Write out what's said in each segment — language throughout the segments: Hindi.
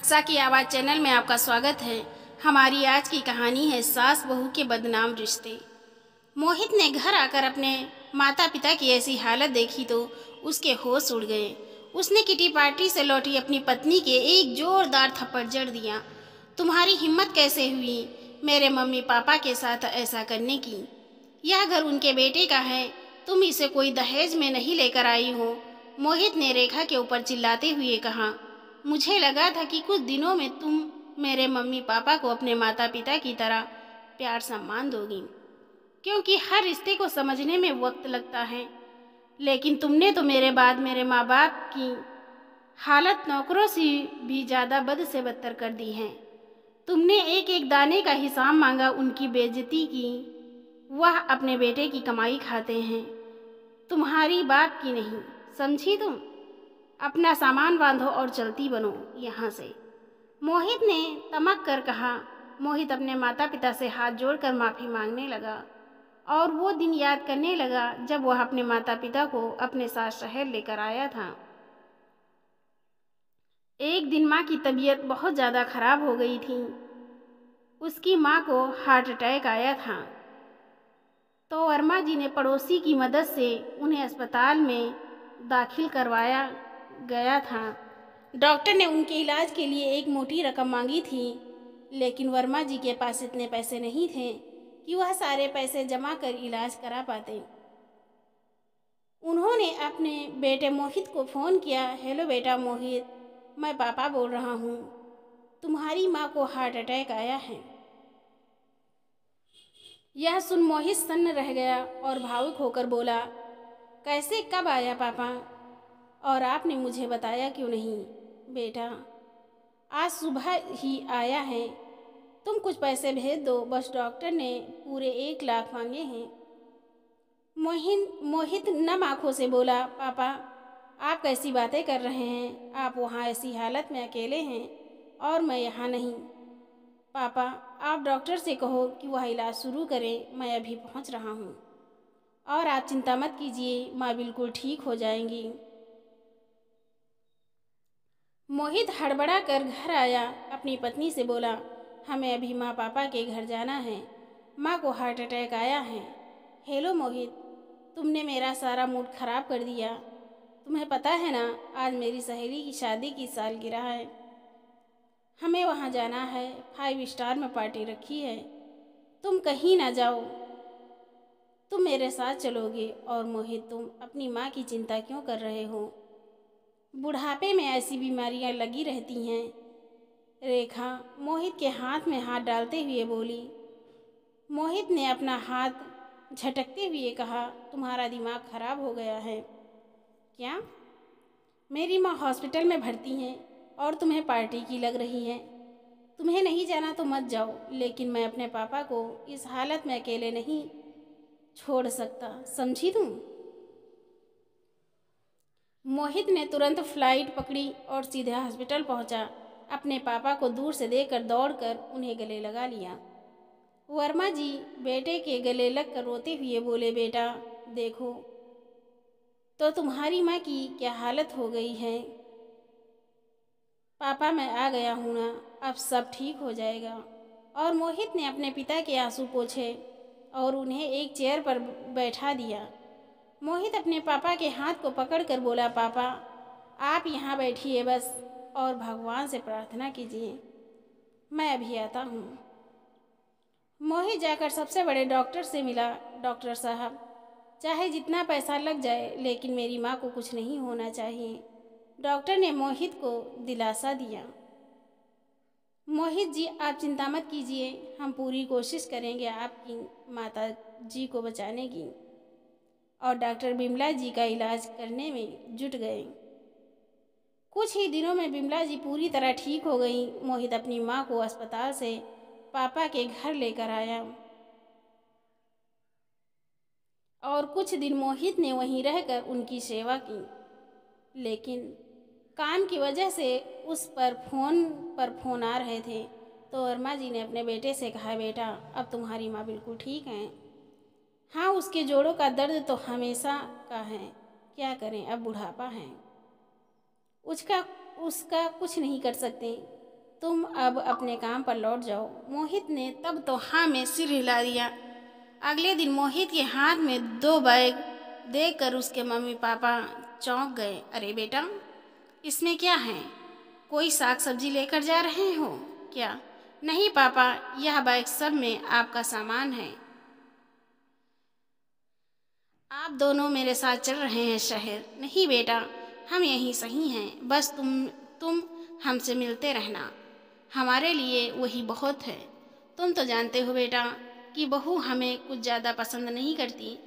अक्सा की आवाज़ चैनल में आपका स्वागत है। हमारी आज की कहानी है सास बहू के बदनाम रिश्ते। मोहित ने घर आकर अपने माता पिता की ऐसी हालत देखी तो उसके होश उड़ गए। उसने किटी पार्टी से लौटी अपनी पत्नी के एक जोरदार थप्पड़ जड़ दिया। तुम्हारी हिम्मत कैसे हुई मेरे मम्मी पापा के साथ ऐसा करने की? यह घर उनके बेटे का है, तुम इसे कोई दहेज में नहीं लेकर आई हो। मोहित ने रेखा के ऊपर चिल्लाते हुए कहा, मुझे लगा था कि कुछ दिनों में तुम मेरे मम्मी पापा को अपने माता पिता की तरह प्यार सम्मान दोगी, क्योंकि हर रिश्ते को समझने में वक्त लगता है। लेकिन तुमने तो मेरे बाद मेरे माँ बाप की हालत नौकरों से भी ज़्यादा बद से बदतर कर दी है। तुमने एक एक दाने का हिसाब मांगा, उनकी बेइज्जती की। वह अपने बेटे की कमाई खाते हैं, तुम्हारी बाप की नहीं, समझी तुम? अपना सामान बांधो और चलती बनो यहाँ से। मोहित ने तमक कर कहा। मोहित अपने माता पिता से हाथ जोड़कर माफ़ी मांगने लगा और वो दिन याद करने लगा जब वह अपने माता पिता को अपने साथ शहर लेकर आया था। एक दिन माँ की तबीयत बहुत ज़्यादा खराब हो गई थी। उसकी माँ को हार्ट अटैक आया था तो वर्मा जी ने पड़ोसी की मदद से उन्हें अस्पताल में दाखिल करवाया गया था। डॉक्टर ने उनके इलाज के लिए एक मोटी रकम मांगी थी, लेकिन वर्मा जी के पास इतने पैसे नहीं थे कि वह सारे पैसे जमा कर इलाज करा पाते। उन्होंने अपने बेटे मोहित को फ़ोन किया। हेलो बेटा मोहित, मैं पापा बोल रहा हूँ, तुम्हारी माँ को हार्ट अटैक आया है। यह सुन मोहित सन्न रह गया और भावुक होकर बोला, कैसे, कब आया पापा, और आपने मुझे बताया क्यों नहीं? बेटा, आज सुबह ही आया है, तुम कुछ पैसे भेज दो, बस डॉक्टर ने पूरे 1 लाख मांगे हैं। मोहित नम आँखों से बोला, पापा आप कैसी बातें कर रहे हैं? आप वहाँ ऐसी हालत में अकेले हैं और मैं यहाँ नहीं। पापा आप डॉक्टर से कहो कि वह इलाज शुरू करें, मैं अभी पहुँच रहा हूँ। और आप चिंता मत कीजिए, माँ बिल्कुल ठीक हो जाएंगी। मोहित हड़बड़ा कर घर आया, अपनी पत्नी से बोला, हमें अभी माँ पापा के घर जाना है, माँ को हार्ट अटैक आया है। हेलो मोहित, तुमने मेरा सारा मूड खराब कर दिया। तुम्हें पता है ना, आज मेरी सहेली की शादी की सालगिरह है, हमें वहाँ जाना है, 5 स्टार में पार्टी रखी है, तुम कहीं ना जाओ, तुम मेरे साथ चलोगे। और मोहित, तुम अपनी माँ की चिंता क्यों कर रहे हो? बुढ़ापे में ऐसी बीमारियां लगी रहती हैं। रेखा मोहित के हाथ में हाथ डालते हुए बोली। मोहित ने अपना हाथ झटकते हुए कहा, तुम्हारा दिमाग खराब हो गया है क्या? मेरी माँ हॉस्पिटल में भर्ती हैं और तुम्हें पार्टी की लग रही है। तुम्हें नहीं जाना तो मत जाओ, लेकिन मैं अपने पापा को इस हालत में अकेले नहीं छोड़ सकता, समझी तुम? मोहित ने तुरंत फ्लाइट पकड़ी और सीधे हॉस्पिटल पहुंचा। अपने पापा को दूर से देखकर दौड़कर उन्हें गले लगा लिया। वर्मा जी बेटे के गले लगकर रोते हुए बोले, बेटा देखो तो तुम्हारी माँ की क्या हालत हो गई है। पापा मैं आ गया हूँ ना, अब सब ठीक हो जाएगा। और मोहित ने अपने पिता के आंसू पोंछे और उन्हें एक चेयर पर बैठा दिया। मोहित अपने पापा के हाथ को पकड़कर बोला, पापा आप यहाँ बैठिए बस और भगवान से प्रार्थना कीजिए, मैं अभी आता हूँ। मोहित जाकर सबसे बड़े डॉक्टर से मिला। डॉक्टर साहब, चाहे जितना पैसा लग जाए, लेकिन मेरी माँ को कुछ नहीं होना चाहिए। डॉक्टर ने मोहित को दिलासा दिया। मोहित जी आप चिंता मत कीजिए, हम पूरी कोशिश करेंगे आपकी माता जी को बचाने की। और डॉक्टर बिमला जी का इलाज करने में जुट गए। कुछ ही दिनों में बिमला जी पूरी तरह ठीक हो गई। मोहित अपनी माँ को अस्पताल से पापा के घर लेकर आया और कुछ दिन मोहित ने वहीं रहकर उनकी सेवा की, लेकिन काम की वजह से उस पर फोन आ रहे थे। तो वर्मा जी ने अपने बेटे से कहा, बेटा अब तुम्हारी माँ बिल्कुल ठीक हैं। हाँ, उसके जोड़ों का दर्द तो हमेशा का है, क्या करें अब बुढ़ापा है, उसका कुछ नहीं कर सकते। तुम अब अपने काम पर लौट जाओ। मोहित ने तब तो हाँ में सिर हिला दिया। अगले दिन मोहित के हाथ में 2 बैग देखकर उसके मम्मी पापा चौंक गए। अरे बेटा, इसमें क्या है? कोई साग सब्जी लेकर जा रहे हो क्या? नहीं पापा, यह बैग सब में आपका सामान है। आप दोनों मेरे साथ चल रहे हैं शहर। नहीं बेटा, हम यहीं सही हैं। बस तुम हमसे मिलते रहना। हमारे लिए वही बहुत है। तुम तो जानते हो बेटा कि बहू हमें कुछ ज़्यादा पसंद नहीं करती।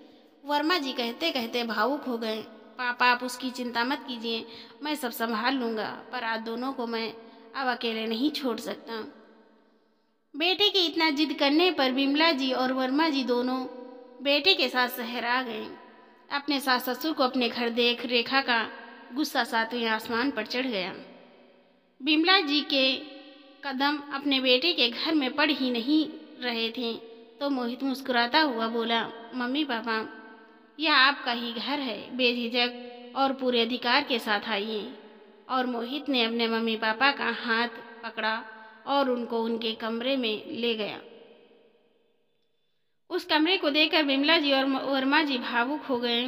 वर्मा जी कहते कहते भावुक हो गए। पापा, आप उसकी चिंता मत कीजिए, मैं सब संभाल लूँगा, पर आप दोनों को मैं अब अकेले नहीं छोड़ सकता। बेटे के इतना जिद करने पर बिमला जी और वर्मा जी दोनों बेटे के साथ शहर आ गए। अपने सास ससुर को अपने घर देख रेखा का गुस्सा 7वें आसमान पर चढ़ गया। बिमला जी के कदम अपने बेटे के घर में पड़ ही नहीं रहे थे तो मोहित मुस्कुराता हुआ बोला, मम्मी पापा, यह आपका ही घर है, बेझिझक और पूरे अधिकार के साथ आइए। और मोहित ने अपने मम्मी पापा का हाथ पकड़ा और उनको उनके कमरे में ले गया। उस कमरे को देखकर बिमला जी और वर्मा जी भावुक हो गए।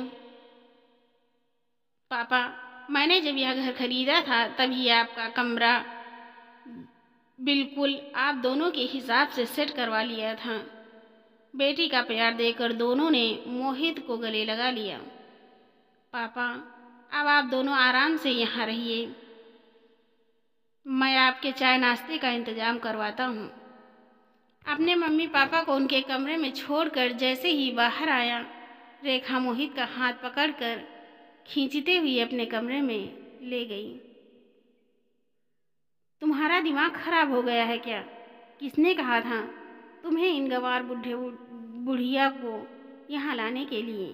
पापा, मैंने जब यह घर खरीदा था तभी आपका कमरा बिल्कुल आप दोनों के हिसाब से सेट करवा लिया था। बेटी का प्यार देकर दोनों ने मोहित को गले लगा लिया। पापा, अब आप दोनों आराम से यहाँ रहिए, मैं आपके चाय नाश्ते का इंतजाम करवाता हूँ। अपने मम्मी पापा को उनके कमरे में छोड़कर जैसे ही बाहर आया, रेखा मोहित का हाथ पकड़कर खींचते हुए अपने कमरे में ले गई। तुम्हारा दिमाग खराब हो गया है क्या? किसने कहा था तुम्हें इन गंवार बुढ़िया को यहाँ लाने के लिए?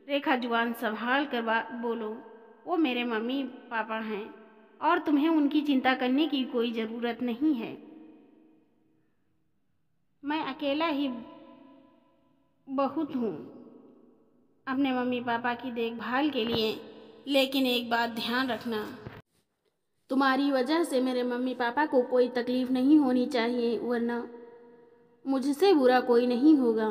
रेखा जुबान संभाल कर बोलो, वो मेरे मम्मी पापा हैं और तुम्हें उनकी चिंता करने की कोई ज़रूरत नहीं है। मैं अकेला ही बहुत हूँ अपने मम्मी पापा की देखभाल के लिए। लेकिन एक बात ध्यान रखना, तुम्हारी वजह से मेरे मम्मी पापा को कोई तकलीफ नहीं होनी चाहिए, वरना मुझसे बुरा कोई नहीं होगा।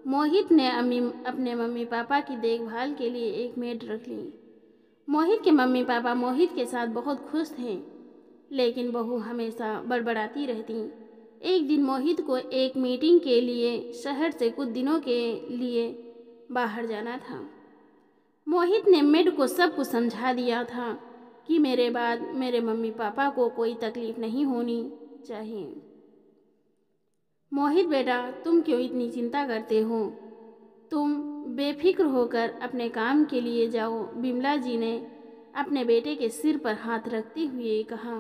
मोहित ने अपने मम्मी पापा की देखभाल के लिए एक मेड रख ली। मोहित के मम्मी पापा मोहित के साथ बहुत खुश थे, लेकिन बहू हमेशा बड़बड़ाती रहती। एक दिन मोहित को एक मीटिंग के लिए शहर से कुछ दिनों के लिए बाहर जाना था। मोहित ने मेड को सब कुछ समझा दिया था कि मेरे बाद मेरे मम्मी पापा को कोई तकलीफ नहीं होनी चाहिए। मोहित बेटा, तुम क्यों इतनी चिंता करते हो? तुम बेफिक्र होकर अपने काम के लिए जाओ, बिमला जी ने अपने बेटे के सिर पर हाथ रखते हुए कहा।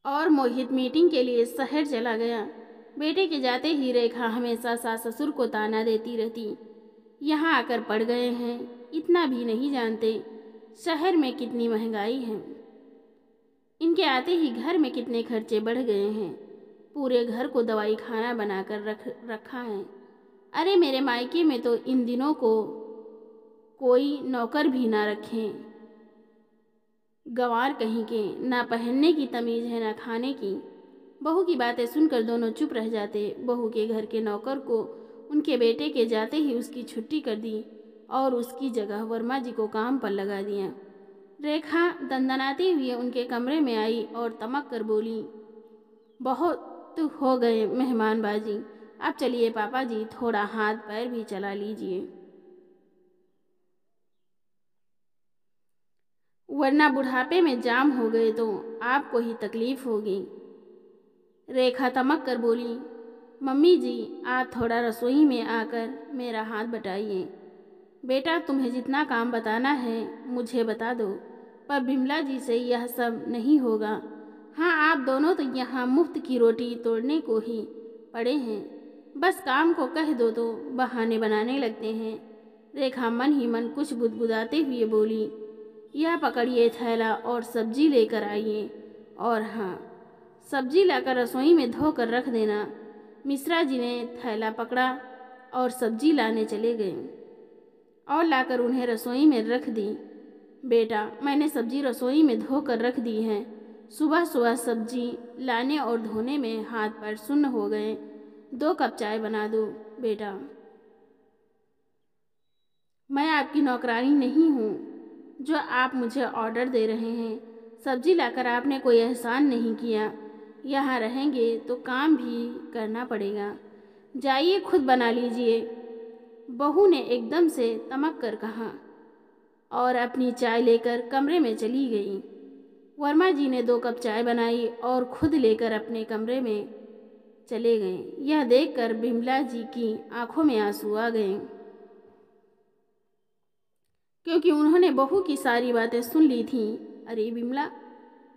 और मोहित मीटिंग के लिए शहर चला गया। बेटे के जाते ही रेखा हमेशा सास ससुर को ताना देती रहती। यहाँ आकर पड़ गए हैं, इतना भी नहीं जानते शहर में कितनी महंगाई है। इनके आते ही घर में कितने खर्चे बढ़ गए हैं। पूरे घर को दवाई खाना बनाकर रखा है। अरे मेरे मायके में तो इन दिनों को कोई नौकर भी ना रखें। गंवार कहीं के, ना पहनने की तमीज़ है ना खाने की। बहू की बातें सुनकर दोनों चुप रह जाते। बहू के घर के नौकर को उनके बेटे के जाते ही उसकी छुट्टी कर दी और उसकी जगह वर्मा जी को काम पर लगा दिया। रेखा दंदनाती हुई उनके कमरे में आई और तमक कर बोली, बहुत हो गए मेहमानबाजी, अब चलिए पापा जी, थोड़ा हाथ पैर भी चला लीजिए, वरना बुढ़ापे में जाम हो गए तो आपको ही तकलीफ होगी। रेखा तमक कर बोली, मम्मी जी, आप थोड़ा रसोई में आकर मेरा हाथ बटाइए। बेटा, तुम्हें जितना काम बताना है मुझे बता दो, पर बिमला जी से यह सब नहीं होगा। हाँ, आप दोनों तो यहाँ मुफ्त की रोटी तोड़ने को ही पड़े हैं। बस काम को कह दो तो बहाने बनाने लगते हैं। रेखा मन ही मन कुछ बुदबुदाते हुए बोली, यह पकड़िए थैला और सब्जी लेकर आइए। और हाँ, सब्जी लाकर रसोई में धोकर रख देना। मिश्रा जी ने थैला पकड़ा और सब्जी लाने चले गए और लाकर उन्हें रसोई में रख दी। बेटा, मैंने सब्जी रसोई में धो कर रख दी है। सुबह सुबह सब्जी लाने और धोने में हाथ पैर सुन्न हो गए। 2 कप चाय बना दो बेटा। मैं आपकी नौकरानी नहीं हूँ जो आप मुझे ऑर्डर दे रहे हैं। सब्जी लाकर आपने कोई एहसान नहीं किया। यहाँ रहेंगे तो काम भी करना पड़ेगा। जाइए खुद बना लीजिए, बहू ने एकदम से तमक कर कहा और अपनी चाय लेकर कमरे में चली गई। वर्मा जी ने 2 कप चाय बनाई और खुद लेकर अपने कमरे में चले गए। यह देखकर बिमला जी की आंखों में आंसू आ गए, क्योंकि उन्होंने बहू की सारी बातें सुन ली थीं। अरे बिमला,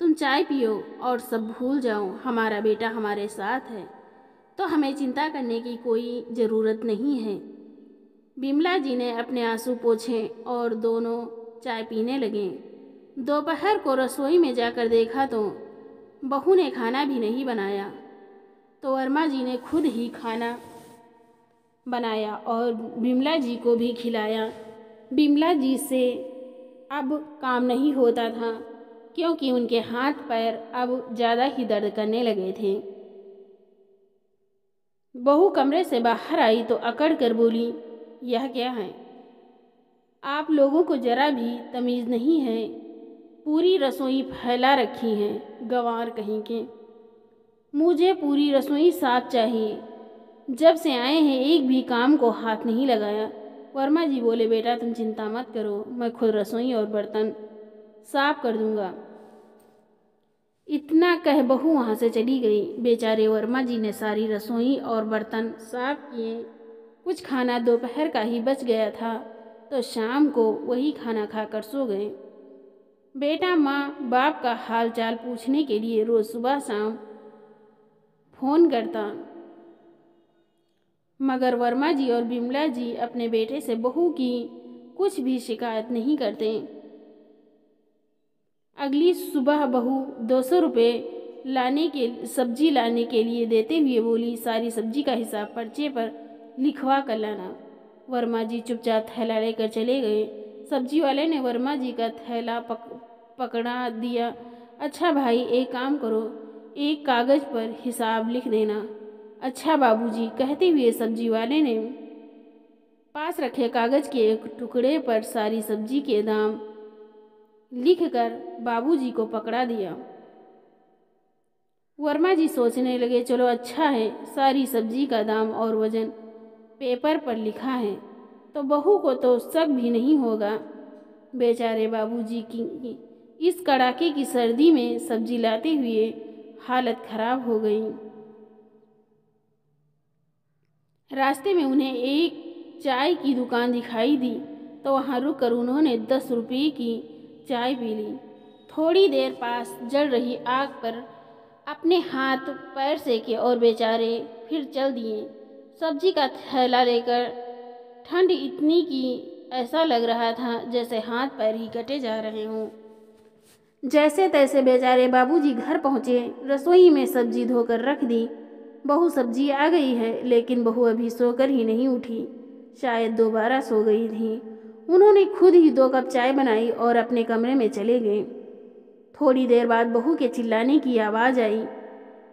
तुम चाय पियो और सब भूल जाओ। हमारा बेटा हमारे साथ है तो हमें चिंता करने की कोई ज़रूरत नहीं है। बिमला जी ने अपने आंसू पोंछे और दोनों चाय पीने लगे। दोपहर को रसोई में जाकर देखा तो बहू ने खाना भी नहीं बनाया, तो वर्मा जी ने खुद ही खाना बनाया और बिमला जी को भी खिलाया। बिमला जी से अब काम नहीं होता था, क्योंकि उनके हाथ पैर अब ज़्यादा ही दर्द करने लगे थे। बहू कमरे से बाहर आई तो अकड़ कर बोली, यह क्या है? आप लोगों को जरा भी तमीज़ नहीं है। पूरी रसोई फैला रखी है, गंवार कहीं के। मुझे पूरी रसोई साफ चाहिए। जब से आए हैं एक भी काम को हाथ नहीं लगाया। वर्मा जी बोले, बेटा तुम चिंता मत करो, मैं खुद रसोई और बर्तन साफ कर दूंगा। इतना कह बहू वहाँ से चली गई। बेचारे वर्मा जी ने सारी रसोई और बर्तन साफ किए। कुछ खाना दोपहर का ही बच गया था, तो शाम को वही खाना खाकर सो गए। बेटा माँ बाप का हाल चाल पूछने के लिए रोज़ सुबह शाम फ़ोन करता, मगर वर्मा जी और बिमला जी अपने बेटे से बहू की कुछ भी शिकायत नहीं करते। अगली सुबह बहू 200 रुपये सब्जी लाने के लिए देते हुए बोली, सारी सब्जी का हिसाब पर्चे पर लिखवा कर लाना। वर्मा जी चुपचाप थैला लेकर चले गए। सब्जी वाले ने वर्मा जी का थैला पकड़ा दिया। अच्छा भाई, एक काम करो, एक कागज़ पर हिसाब लिख देना। अच्छा बाबूजी, कहते हुए सब्जी वाले ने पास रखे कागज़ के एक टुकड़े पर सारी सब्जी के दाम लिखकर बाबूजी को पकड़ा दिया। वर्मा जी सोचने लगे, चलो अच्छा है, सारी सब्जी का दाम और वज़न पेपर पर लिखा है तो बहू को तो शक भी नहीं होगा। बेचारे बाबूजी की इस कड़ाके की सर्दी में सब्जी लाते हुए हालत खराब हो गई। रास्ते में उन्हें एक चाय की दुकान दिखाई दी, तो वहाँ रुककर उन्होंने 10 रुपये की चाय पी ली। थोड़ी देर पास जल रही आग पर अपने हाथ पैर सेके और बेचारे फिर चल दिए। सब्जी का थैला लेकर। ठंड इतनी कि ऐसा लग रहा था जैसे हाथ पैर ही कटे जा रहे हों। जैसे तैसे बेचारे बाबूजी घर पहुँचे। रसोई में सब्जी धोकर रख दी। बहू सब्जी आ गई है, लेकिन बहू अभी सोकर ही नहीं उठी, शायद दोबारा सो गई थी। उन्होंने खुद ही 2 कप चाय बनाई और अपने कमरे में चले गए। थोड़ी देर बाद बहू के चिल्लाने की आवाज़ आई।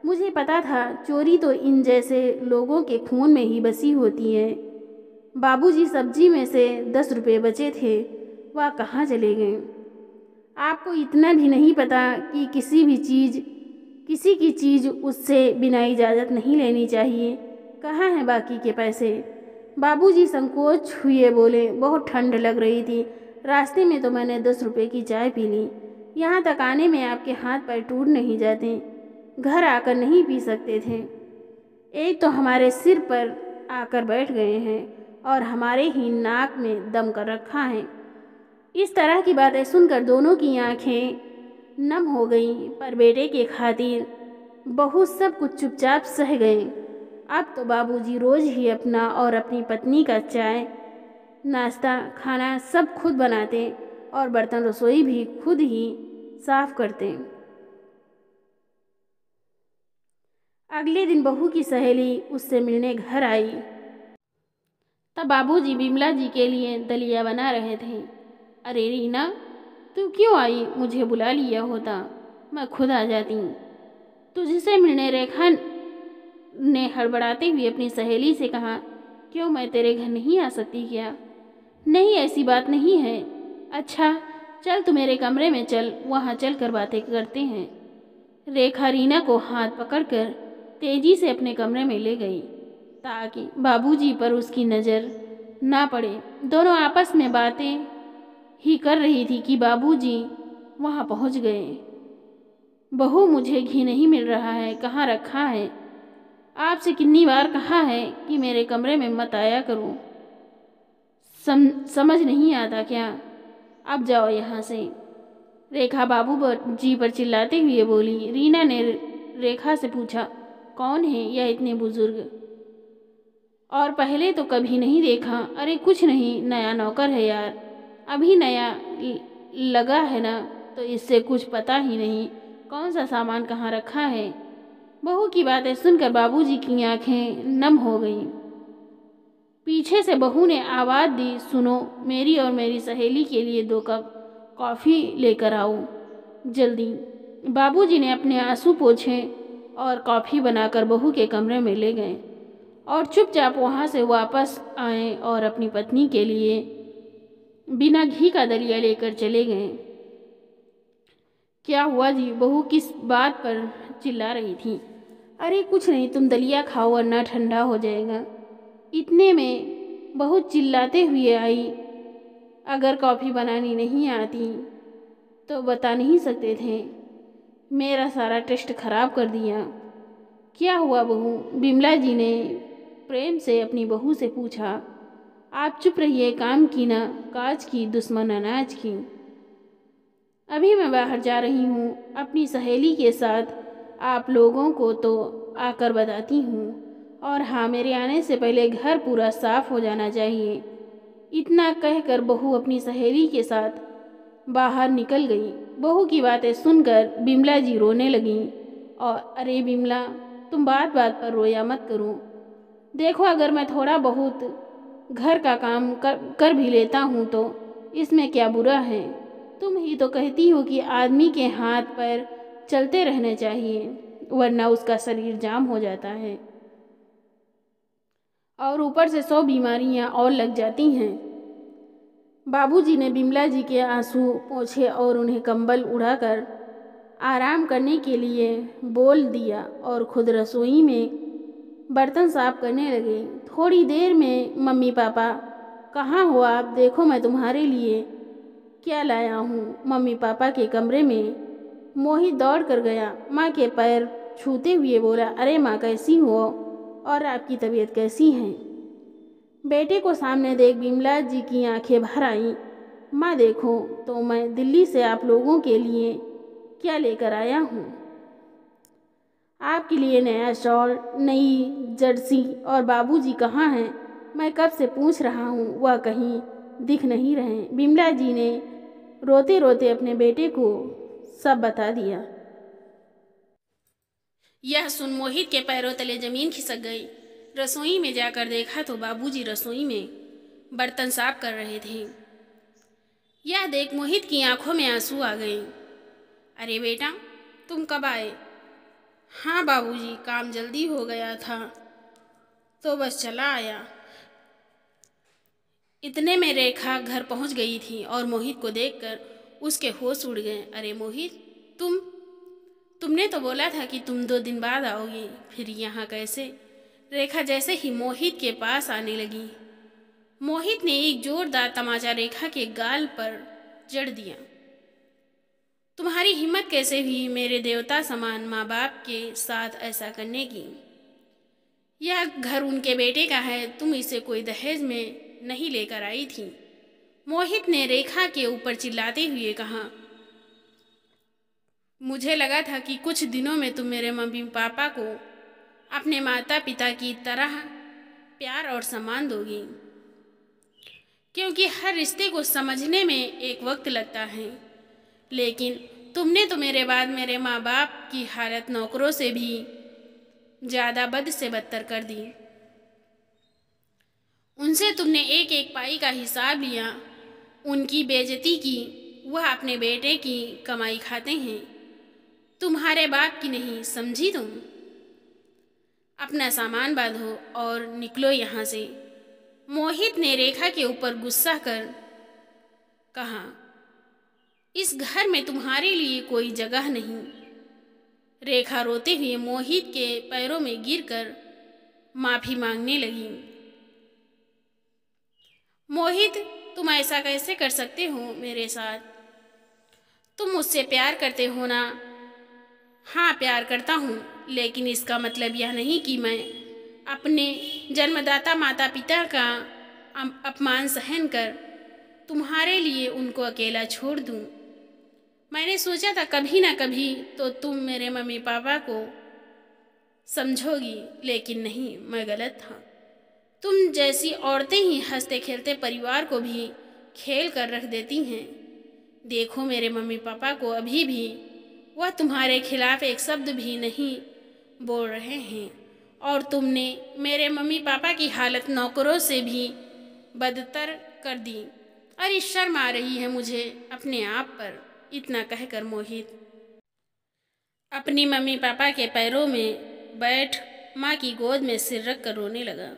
मुझे पता था चोरी तो इन जैसे लोगों के खून में ही बसी होती है। बाबूजी सब्जी में से 10 रुपये बचे थे, वह कहाँ चले गए? आपको इतना भी नहीं पता कि किसी की चीज़ उससे बिना इजाज़त नहीं लेनी चाहिए? कहाँ हैं बाकी के पैसे? बाबूजी संकोच हुए बोले, बहुत ठंड लग रही थी, रास्ते में तो मैंने 10 रुपये की चाय पी ली। यहाँ तक आने में आपके हाथ पैर टूट नहीं जाते? घर आकर नहीं पी सकते थे? एक तो हमारे सिर पर आकर बैठ गए हैं और हमारे ही नाक में दम कर रखा है। इस तरह की बातें सुनकर दोनों की आंखें नम हो गईं, पर बेटे के खातिर बहू सब कुछ चुपचाप सह गए। अब तो बाबूजी रोज़ ही अपना और अपनी पत्नी का चाय, नाश्ता, खाना सब खुद बनाते और बर्तन रसोई भी खुद ही साफ करते। अगले दिन बहू की सहेली उससे मिलने घर आई। तब बाबूजी बिमला जी के लिए दलिया बना रहे थे। अरे रीना, तू क्यों आई? मुझे बुला लिया होता, मैं खुद आ जाती। तुझसे मिलने रेखा ने हड़बड़ाते हुए अपनी सहेली से कहा। क्यों, मैं तेरे घर नहीं आ सकती क्या? नहीं, ऐसी बात नहीं है। अच्छा चल, तू मेरे कमरे में चल, वहाँ चल कर बातें करते हैं। रेखा रीना को हाथ पकड़कर तेजी से अपने कमरे में ले गई ताकि बाबूजी पर उसकी नज़र ना पड़े। दोनों आपस में बातें ही कर रही थी कि बाबूजी वहाँ पहुँच गए। बहू, मुझे घी नहीं मिल रहा है, कहाँ रखा है? आपसे कितनी बार कहा है कि मेरे कमरे में मत आया करूं। समझ नहीं आता क्या? अब जाओ यहाँ से। रेखा जी पर चिल्लाते हुए बोली। रीना ने रेखा से पूछा, कौन है यह इतने बुजुर्ग? और पहले तो कभी नहीं देखा। अरे कुछ नहीं, नया नौकर है यार, अभी नया लगा है ना, तो इससे कुछ पता ही नहीं कौन सा सामान कहाँ रखा है। बहू की बातें सुनकर बाबूजी की आंखें नम हो गईं। पीछे से बहू ने आवाज़ दी, सुनो, मेरी और मेरी सहेली के लिए 2 कप कॉफ़ी लेकर आओ जल्दी। बाबूजी ने अपने आंसू पोंछे और कॉफ़ी बनाकर बहू के कमरे में ले गए और चुपचाप वहाँ से वापस आए और अपनी पत्नी के लिए बिना घी का दलिया लेकर चले गए। क्या हुआ जी? बहू किस बात पर चिल्ला रही थी। अरे कुछ नहीं, तुम दलिया खाओ वरना ठंडा हो जाएगा। इतने में बहू चिल्लाते हुए आई। अगर कॉफ़ी बनानी नहीं आती तो बता नहीं सकते थे, मेरा सारा टेस्ट खराब कर दिया। क्या हुआ बहू? बिमला जी ने प्रेम से अपनी बहू से पूछा। आप चुप रहिए, काम की ना काज की, दुश्मन अनाज की। अभी मैं बाहर जा रही हूँ अपनी सहेली के साथ, आप लोगों को तो आकर बताती हूँ। और हाँ, मेरे आने से पहले घर पूरा साफ हो जाना चाहिए। इतना कहकर बहू अपनी सहेली के साथ बाहर निकल गई। बहू की बातें सुनकर बिमला जी रोने लगीं। और अरे बिमला, तुम बात बात पर रोया मत करो। देखो, अगर मैं थोड़ा बहुत घर का काम कर भी लेता हूँ तो इसमें क्या बुरा है? तुम ही तो कहती हो कि आदमी के हाथ पैर चलते रहने चाहिए, वरना उसका शरीर जाम हो जाता है और ऊपर से 100 बीमारियां और लग जाती हैं। बाबूजी ने बिमला जी के आंसू पोंछे और उन्हें कंबल उड़ाकर आराम करने के लिए बोल दिया और खुद रसोई में बर्तन साफ करने लगे। थोड़ी देर में, मम्मी पापा कहाँ हो आप? देखो, मैं तुम्हारे लिए क्या लाया हूँ। मम्मी पापा के कमरे में मोहित दौड़ कर गया। माँ के पैर छूते हुए बोला, अरे माँ, कैसी हो और आपकी तबीयत कैसी है? बेटे को सामने देख बिमला जी की आंखें भर आईं। माँ देखो तो मैं दिल्ली से आप लोगों के लिए क्या लेकर आया हूँ। आपके लिए नया शॉल, नई जर्सी। और बाबूजी कहाँ हैं? मैं कब से पूछ रहा हूँ, वह कहीं दिख नहीं रहे। बिमला जी ने रोते रोते अपने बेटे को सब बता दिया। यह सुन मोहित के पैरों तले जमीन खिसक गई। रसोई में जाकर देखा तो बाबूजी रसोई में बर्तन साफ कर रहे थे। यह देख मोहित की आंखों में आंसू आ गए। अरे बेटा, तुम कब आए? हाँ बाबूजी, काम जल्दी हो गया था तो बस चला आया। इतने में रेखा घर पहुंच गई थी और मोहित को देखकर उसके होश उड़ गए। अरे मोहित, तुमने तो बोला था कि तुम 2 दिन बाद आओगी, फिर यहाँ कैसे? रेखा जैसे ही मोहित के पास आने लगी, मोहित ने एक जोरदार तमाचा रेखा के गाल पर जड़ दिया। तुम्हारी हिम्मत कैसे हुई मेरे देवता समान माँ बाप के साथ ऐसा करने की? यह घर उनके बेटे का है, तुम इसे कोई दहेज में नहीं लेकर आई थी। मोहित ने रेखा के ऊपर चिल्लाते हुए कहा। मुझे लगा था कि कुछ दिनों में तुम मेरे मम्मी पापा को अपने माता पिता की तरह प्यार और सम्मान दोगी, क्योंकि हर रिश्ते को समझने में एक वक्त लगता है। लेकिन तुमने तो मेरे बाद मेरे माँ बाप की हालत नौकरों से भी ज़्यादा बद से बदतर कर दी। उनसे तुमने एक एक पाई का हिसाब लिया, उनकी बेइज्जती की, वह अपने बेटे की कमाई खाते हैं, तुम्हारे बाप की नहीं, समझी तुम? अपना सामान बांधो और निकलो यहाँ से। मोहित ने रेखा के ऊपर गुस्सा कर कहा, इस घर में तुम्हारे लिए कोई जगह नहीं। रेखा रोते हुए मोहित के पैरों में गिरकर माफी मांगने लगी। मोहित, तुम ऐसा कैसे कर सकते हो मेरे साथ? तुम मुझसे प्यार करते हो ना? हाँ, प्यार करता हूँ, लेकिन इसका मतलब यह नहीं कि मैं अपने जन्मदाता माता पिता का अपमान सहन कर तुम्हारे लिए उनको अकेला छोड़ दूँ। मैंने सोचा था कभी ना कभी तो तुम मेरे मम्मी पापा को समझोगी, लेकिन नहीं, मैं गलत था। तुम जैसी औरतें ही हंसते खेलते परिवार को भी खेल कर रख देती हैं। देखो मेरे मम्मी पापा को अभी भी वह तुम्हारे खिलाफ एक शब्द भी नहीं बोल रहे हैं, और तुमने मेरे मम्मी पापा की हालत नौकरों से भी बदतर कर दी। अरे शर्म आ रही है मुझे अपने आप पर। इतना कहकर मोहित अपनी मम्मी पापा के पैरों में बैठ माँ की गोद में सिर रख कर रोने लगा।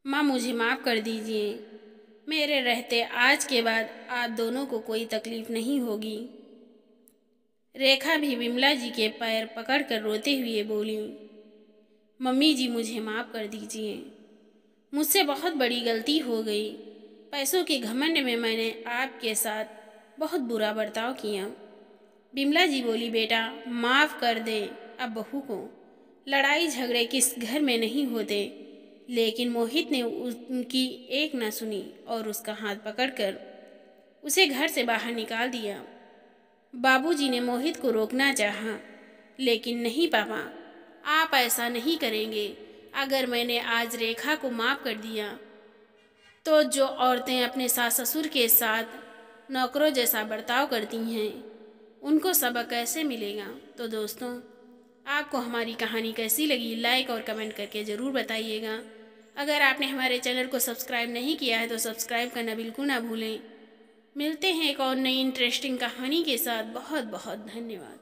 माँ, मुझे माफ़ कर दीजिए। मेरे रहते आज के बाद आप दोनों को कोई तकलीफ नहीं होगी। रेखा भी विमला जी के पैर पकड़कर रोते हुए बोली, मम्मी जी, मुझे माफ़ कर दीजिए। मुझसे बहुत बड़ी गलती हो गई। पैसों के घमंड में मैंने आपके साथ बहुत बुरा बर्ताव किया। विमला जी बोली, बेटा माफ़ कर दे अब बहू को। लड़ाई झगड़े किस घर में नहीं होते। लेकिन मोहित ने उनकी एक न सुनी और उसका हाथ पकड़कर उसे घर से बाहर निकाल दिया। बाबूजी ने मोहित को रोकना चाहा, लेकिन नहीं पापा, आप ऐसा नहीं करेंगे। अगर मैंने आज रेखा को माफ़ कर दिया तो जो औरतें अपने सास ससुर के साथ नौकरों जैसा बर्ताव करती हैं, उनको सबक कैसे मिलेगा? तो दोस्तों, आपको हमारी कहानी कैसी लगी, लाइक और कमेंट करके ज़रूर बताइएगा। अगर आपने हमारे चैनल को सब्सक्राइब नहीं किया है तो सब्सक्राइब करना बिल्कुल ना भूलें। मिलते हैं एक और नई इंटरेस्टिंग कहानी के साथ। बहुत बहुत धन्यवाद।